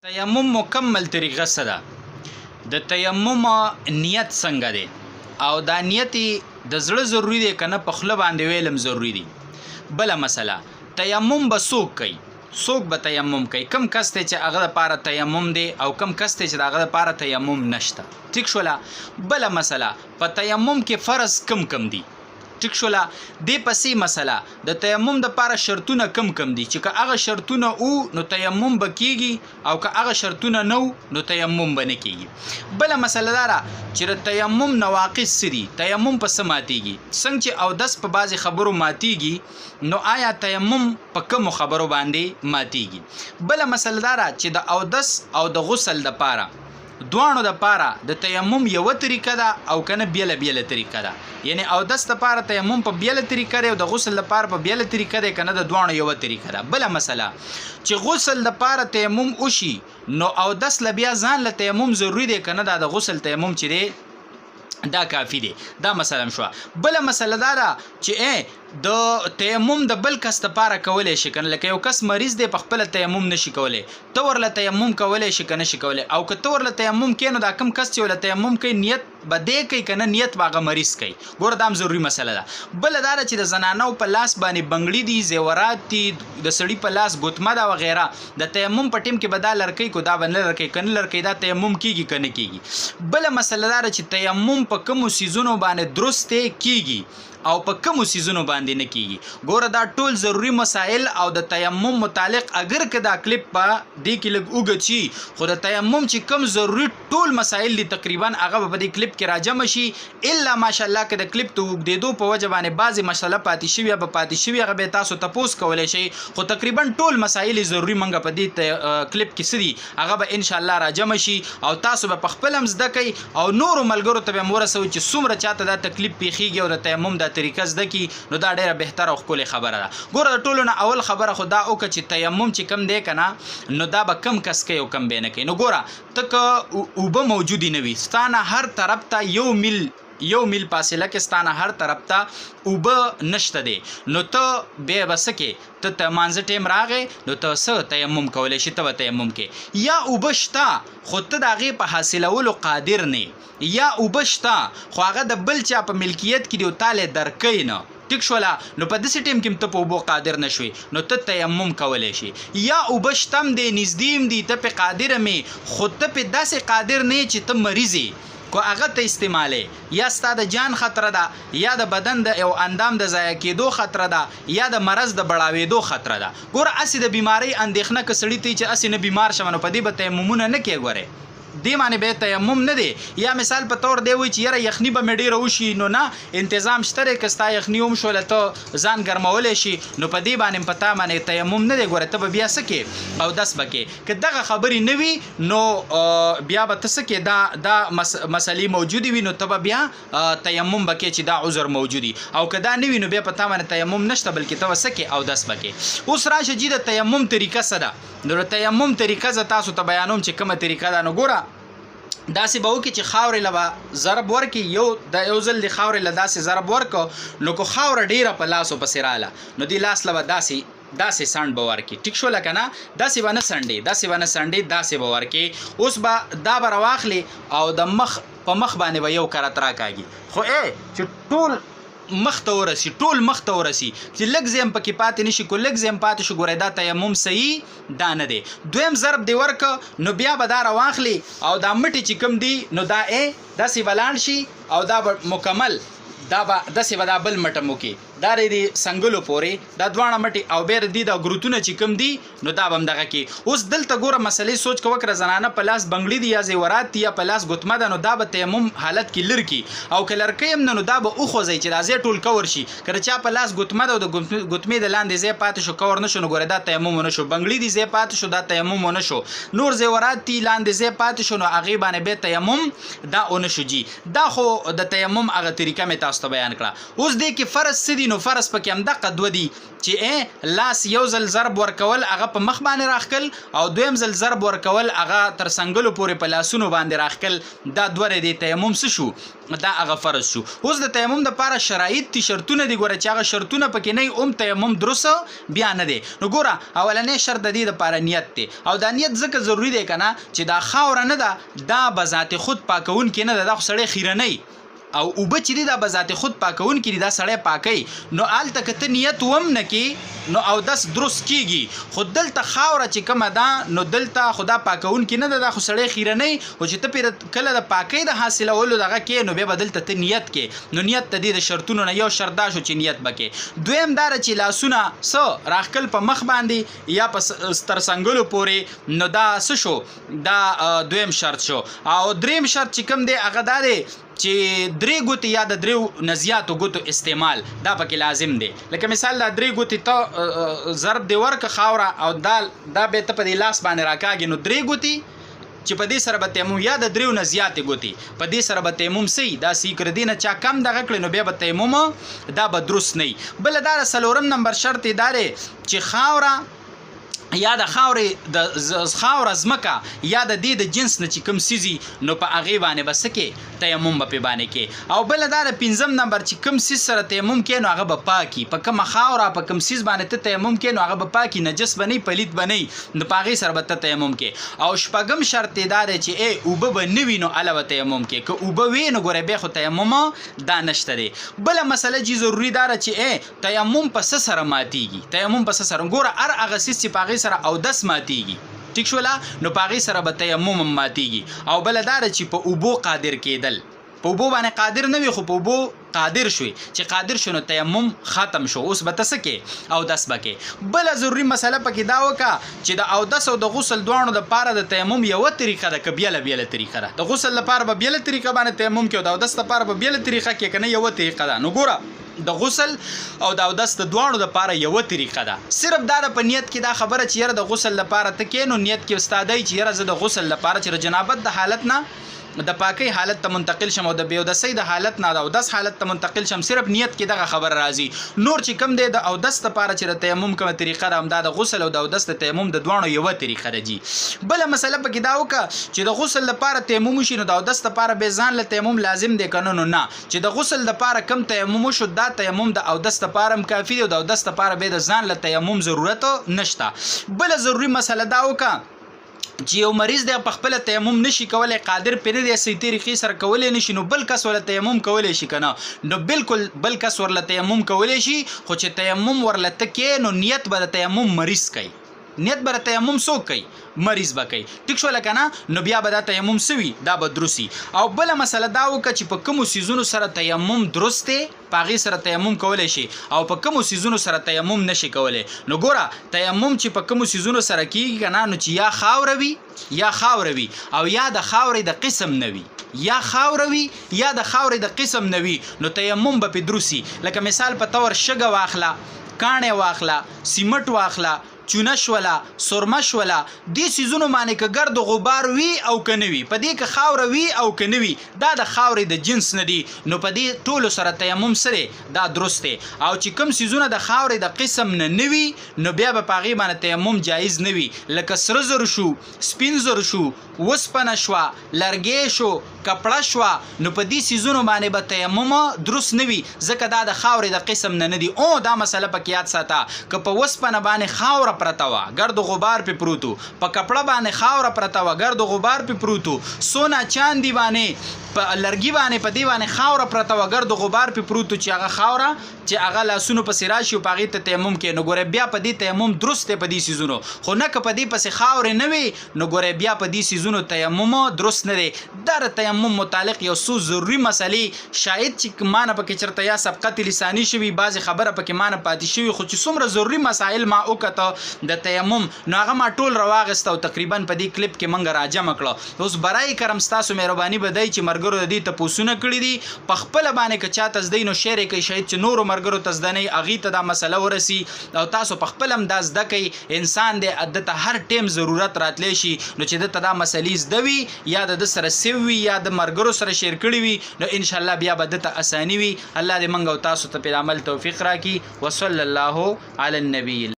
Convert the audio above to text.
تیمم مکمل طریقه څه ده؟ د تیمم نیت څنګه دی او دا نیت د زړه ضروری دی کنه په خوله باندې ویلم ضروری دی. بله مسله تیمم به څوک کوي؟ څوک به تیمم کوي؟ کم کس دی چې هغه دپاره تیمم دی او کم کس دی چې د هغه دپاره تیمم نشته. ټیک شوله؟ بله مسله په تیمم کې فرض کم دي. ټیک شوله؟ دې پسې مسله د تیمم دپاره شرطونه کم دي چې که هغه شرطونه او نو تیمم به کیږي او که هغه شرطونه نو نو تیمم به نه کیږي. بله مسله دا ده چې د تیمم نواقص څه دي؟ تیمم په څه ماتیږي؟ څنګه چې اودس په بعضې خبرو ماتیږي نو آیا تیمم په کومو خبرو باندې ماتیږي؟ بله مسله دا ده چې د اودس او د غسل دپاره دوانو د پاره د تیمم یو طریقه ده او کنه بیله طریقه ده. یعنی اودس د پاره تیمم په بیله طریقه ده او د غسل د پاره په بیله طریقه ده کنه د دوانو یو طریقه ده. بله مسله چې غسل د پاره تیمم وشي نو اودس ل بیا ځان له تیمم ضروری دی کنه دا د غسل تیمم چې دی دا کافی دی. دا مسله شو. بله مسله دا ده چې د تیمم د بل کس لپاره کولی شي کنه، لکه یو کس مریض دی په خپله تیمم نشي کولی، ته ورله تیمم کولی شي که نشي کولی، او که ته ورله تیمم کوې نو دا کم کس چې ورله تیمم کوي نیت به دی کوي که نه نیت به هغه مریض کوي. ګوره دا هم ضروري مسله ده. بله دا ده چې د زنانو په لاس باندې بنګړي دي، زیورات دي، د سړي په لاس ګوتمه ده وغیره، د تیمم په ټیم کې به دا لرکوي کو دا به نه لرکوي که نه لرکوي دا تیمم کیږي که نه کیږي. بله مسله دا ده چې تیمم په کومو څیزونو باندې درست کیږي او په کومو څیزونو باندې نه کیږي. ګوره دا ټول ضروری مسائل او د تیمم متعلق اگر که دا کلیپ په دې کې لږ اوږد شي خو د تیمم چې کوم ضروری ټول مسائل دي تقریبا هغه به په دې کلیپ کې راجمع شي، الا ماشاءالله که د کلیپ د اوږدېدو په وجه باندې بعضې مسله پاتې شوي به پاتې شوي هغه به تاسو تپوس کولی شئ، خو تقریبا ټول مسایل ضروری منګه په دې کلیپ کې څه دي هغه به انشاءالله راجمع شي او تاسو به په خپل هم زده کوئ او نورو ملګرو ته به هم ورسوئ چې څومره چاته دا تکلیف پیښیږي او د تیمم دا طریقه زده کی نو دا ډیره بهتره او ښکلې خبره ده. ګوره د ټولو نه اول خبره خو دا وکړه چې تیمم چې کم دی که نه نو دا به کم کس کوي او کم به نه کوي. نو ګوره ته که اوبه موجودې نه وي ستا نه هر طرف ته یو میل فاصله کې ستا نه هر طرف ته اوبه نشته دی نو ته بیا به څه کې ته مانځه ټیم راغی نو ته څه تیمم کولی شي، ته به تیمم کې. یا اوبه شته خو ته د هغې په حاصلولو قادر نه، یا اوبه شته خو هغه د بل چا په ملکیت کې دی او تالی درکوي نه، ټیک شوله؟ نو په داسې ټیم کې هم ته په اوبو قادر نه شوې نو ته تیمم کولی شي. یا اوبه شته هم دی نږدې هم دي ته پې قادر مې خو ته پې داسې قادر نه یې چې ته مریض یې کو هغه ته استعمالی، یا ستا د جان خطره ده، یا د بدن د یو اندام د ضایع کېدو خطره ده، یا د مرض د بړاوېدو خطره ده. ګوره هسې د بیمارۍ اندېښنه که سړي ته چې هسې نه بیمار شوه نو په دې به تیممونه نه کوي. ګورې دې معنی به تیمم نه دی. یا مثال په طور دی وایي چې یاره یخني به مې ډېره وشي نو نه انتظام شته دی که ستا یخني هم شوله ته ځان ګرمولی شي نو په دې باندې په تا باندې تیمم نه دی. ګوره ته به بیا څه کې اودس به کې. که دغه خبرې نه وي نو بیا به ته څه کې دا مسلې موجودې وي نو ته به بیا تیمم به کې چې دا عذر موجودي، او که دا نه وي نو بیا په تا باندې تیمم نشته بلکې ته به څه کې اودس به کې. اوس راشه جي د تیمم طریقه څه ده؟ نو د تیمم طریقه زه تاسو ته بیانوم چې کومه طریقه ده. نو ګوره داسې به وکړي چې خاورې له به ضرب ورکړي، یو ځل د خاورې له داسې ضرب ورکړو نو که خاوره ډیره په لاسو پسې راله نو دې لاس له به داسې سنډ به ورکړي. ټیک شوله که نه؟ داسې به نه سنډې داسې به ورکړي. اوس به دا به راواخلي او د مخ په مخ باندې به یو کرت راکاږي خو چې ټول مخ ته ورسي، ټول مخ ته ورسي چې لږ ځای هم پکې پاتې نه شي. کو لږ ځای هم پاتې شو ګورئ دا تیمم صحیح دا نه دی. دویم ضرب دی ورکه نو بیا به دا راواخلي او دا مټې چې کوم دي نو دا داسې به لاړ شي او دا به مکمل دا به داسې به دا بل مټم وکړي دا دی سنګلو پورې دا دواړه مټې او بیا د دې دا ګروتونه چې کوم دي نو دا به هم دغه کې. اوس دلته ګوره مسلې سوچ کوه که زنانه په لاس بنګړي دي یا زیورات دي یا په لاس ګوتمه ده نو دا به تیمم حالت کې لر کړي، او که لرکۍ هم نه نو دا به وخوځئ چې دا ځای ټول کور شي. که د چا په لاس ګوتمه ده او د ګوتمې د لاندې ځای پاتې شو کور نه شو نو ګوره دا تیمم ونه شو. بنګړي دي ځای پاتې شو دا تیمم ونه شو. نور زیورات دي لاندې ځای پاتې شو نو هغې باندې بیا تیمم دا ونه شو. جي دا خو د تیمم هغه طریقه مې تاسو ته بیان کړه. اوس دې کې فرض څه دي؟ نو فرض پکې همدغه دوه دي چې لاس یو ځل ضرب ورکول هغه په مخ باندې راخکل او دویم ځل ضرب ورکول هغه تر څنګلو پورې په لاسونو باندې راخکل دا دوه دی تیمم څه شو دا هغه فرض شو. اوس د تیمم دپاره شرایط دي شرطونه دي ګوره چې هغه شرطونه پکې نه وي تیمم درست بیا نه دی. نو ګوره اولنی شرط د دې دپاره نیت دی او دا نیت ځکه ضروري دی که نه چې دا خاوره نه ده دا به ذات خود پاکونکې نه ده دا خو سړی خیرنی او اوبه چې دي دا به ذات خود پاکونکي دي دا سړی پاکوي. نو هلته که ته نیت وم نه کې نو اودس درست کیږي خو دلته خاوره چې کومه ده نو دلته خو دا پاکونکي نه ده دا خو سړی خیرنی خو چې ته پرې کله د پاکۍ د حاصلولو دغه کې نو بیا به دلته ته نیت کې نو نیت د دې د شرطونو نه یو شرط دا شو چې نیت به کې. دویم دا چې لاسونه څه راخکل په مخ باندې یا په تر څنګلو پورې نو دا څه شو دا دویم شرط شو. او دریم شرط چې کوم دی هغه دا دی چې درې ګوتې یا د دریو نه زیاتو ګوتو استعمال دا پکې لازم دی. لکه مثال دا درې ګوتې ته ضرب دی ورکه خاوره او دا به ته په دې لاس باندې راکاږي نو درې ګوتې چې په دې سره به تیمم یا د دریو نه زیاتې ګوتې په دې سره به تیمم صحیح دا صحیح کړي دې نه چا کم دغه کړی نو بیا به تیمم دا به درست نه وي. بله دا د څلورم نمبر شرط یې دا دی چې خاوره یا د خاورې د خاوره ځمکه یا د دې د جنس نه چې کوم سیزي نو په هغې باندې به څه کې تیمم به پې باندې کې. او بله دا د پنځم نمبر چې کوم سیز سره تیمم کې نو هغه به پاکي په کومه خاوره په کوم سیز باندې ته تیمم کې نو هغه به پاکي نجس به نه پلید به نه نو په هغې سره به ته تیمم کې. او شپږم شرط یې دا دی چې اوبه به نه وي نو هله به تیمم کې که اوبه وي نو ګوره بیا خو تیمم دا نشته دی. بله مسله چې ضروري دا ده چې تیمم په څه سره ماتېږي تیمم په څه سره ګوره هر هغه سیز چې په هغې سره اودس ماتیږي ټیک شوله نو په هغې سره به تیمم هم ماتیږي. او بله دا ده چې په اوبو قادر کېدل په اوبو باندې قادر نه وي خو په اوبو قادر شوي چې قادر شو نو تیمم ختم شو اوس به ته څه کې اودس به کې. بله ضروري مسله پکې دا وکړه چې د اودس او د غسل دواړو دپاره د تیمم یوه طریقه ده که بیله بیله طریقه ده. د غسل لپاره به بیله طریقه باندې تیمم کې او د اودس لپاره به بیله طریقه کې که نه یوه طریقه ده. نو ګوره د غسل او د اودس د دواړو دپاره یوه طریقه ده. صرف دا په نیت کې دا خبره چې یاره د غسل لپاره ته کې نو نیت کې ستا دی چې یاره زه د غسل لپاره چې د جنابت د حالت نه د پاکۍ حالت ته منتقل شم او د بېودسۍ د حالت نه د اودس حالت ته منتقل شم صرف نیت کې دغه خبر راځي. نور چې کوم دی د اودس لپاره چې د تیمم کومه طریقه ده همدا د غسل او د اودس د تیمم د دواړو یوه طریقه ده جي. بله مسله پکې دا وکړه چې د غسل لپاره تیمم وشي نو د اودس لپاره بې ځان له تیمم لازم دی که نه چې د غسل لپاره کم تیمم وشو دا تیمم د اودس لپاره هم کافي دی او د اودس لپاره بیا د ځان له تیمم ضرورت نشته. بله ضروري مسله دا وکړه چې یو مریض دی په خپله تیمم نشي کولی قادر پرې نه دی صحیح طریقې سره کولی نشي نو بل کس ورله تیمم کولی شي که نه نو بالکل بل کس ورله تیمم کولی شي خو چې تیمم ورله ته کې نو نیت به د تیمم مریض کوي نیت به د تیمم څوک کوي مریض به کوي ټیک شوله که نه نو بیا به دا تیمم سوي دا به دروسي. او بله مسله دا وکړه چې په کومو څیزونو سره تیمم درست دی په هغې سره تیمم کولی شي او په کومو څیزونو سره تیمم نشي کولی. نو ګوره تیمم چې په کومو څیزونو سره کېږي که نه نو چې یا خاوره وي یا خاوره وي او یا د خاورې د قسم نه وي یا خاوره وي یا د خاورې د قسم نه وي نو تیمم به پې دروسي. لکه مثال په طور شګه واخله کاڼی واخله سیمټ واخله چونه شوله سرمه شوله دې څیزونو باندې که ګرد غبار وي او که نه وي په دې که خاوره وي او که نه وي دا د خاورې د جنس نه دي نو په دې ټولو سره تیمم سره دا درست دی. او چې کوم څیزونه د خاورې د قسم نه وي نو بیا به په هغې باندې تیمم جایز نه وي لکه سره زر شو سپین زر شو وسپنه شوه لرګی شو کپړه شوه نو په دې څیزونو باندې به تیمم درست نه وي ځکه دا د خاورې د قسم نه دي. او دا مسله پکې یاد ساته که په وسپنه باندې خاوره پرته وه ګرد غبار پې پروتو په کپړه باندې خاوره پرته وه ګرد غبار پې پروتو سونا چاندي باندې په لرګي باندې په دې باندې خاوره پرته وه ګرد غبار پې پروتو چې هغه خاوره چې هغه لاسونو پسې راشي او په هغې ته تیمم کوې نو ګوره بیا په دې تیمم درست دی په دې څیزونو خو نه که په دې پسې خاورې نه وي نو ګوره بیا په دې څیزونو تیمم درست نه دی. دا د تیمم متعلق یو څو ضروري مسلې شاید چې ما نه پکې چېرته یا سبقت لساني شوي بعضې خبره پکې ما نه پاتې شوي خو چې څومره ضروري مسایل ما وکته د تیمم نو هغه ما ټول راواغست او تقریبا په دې کلیپ کې منګه راجمع کړه. اوس برای کرم ستاسو مهرباني بدای چې مرګرو د دې تپوسونه کړی دي په خپل باندې که چاته زده نو شیر کوي شاید چې نورو مرګرو ته زده نه اغي ته دا مسله ورسی او تاسو په خپل هم دا زده کوي. انسان د عادت هر ټیم ضرورت راتلی شي نو چې د دا مسلې زده وي یا د سره سوي یا د مرګرو سره شیر کړی وي نو ان شاء الله بیا به د اسانی وي. الله دې منګو تاسو ته په عمل توفیق راکړي. وصلی الله علی النبی.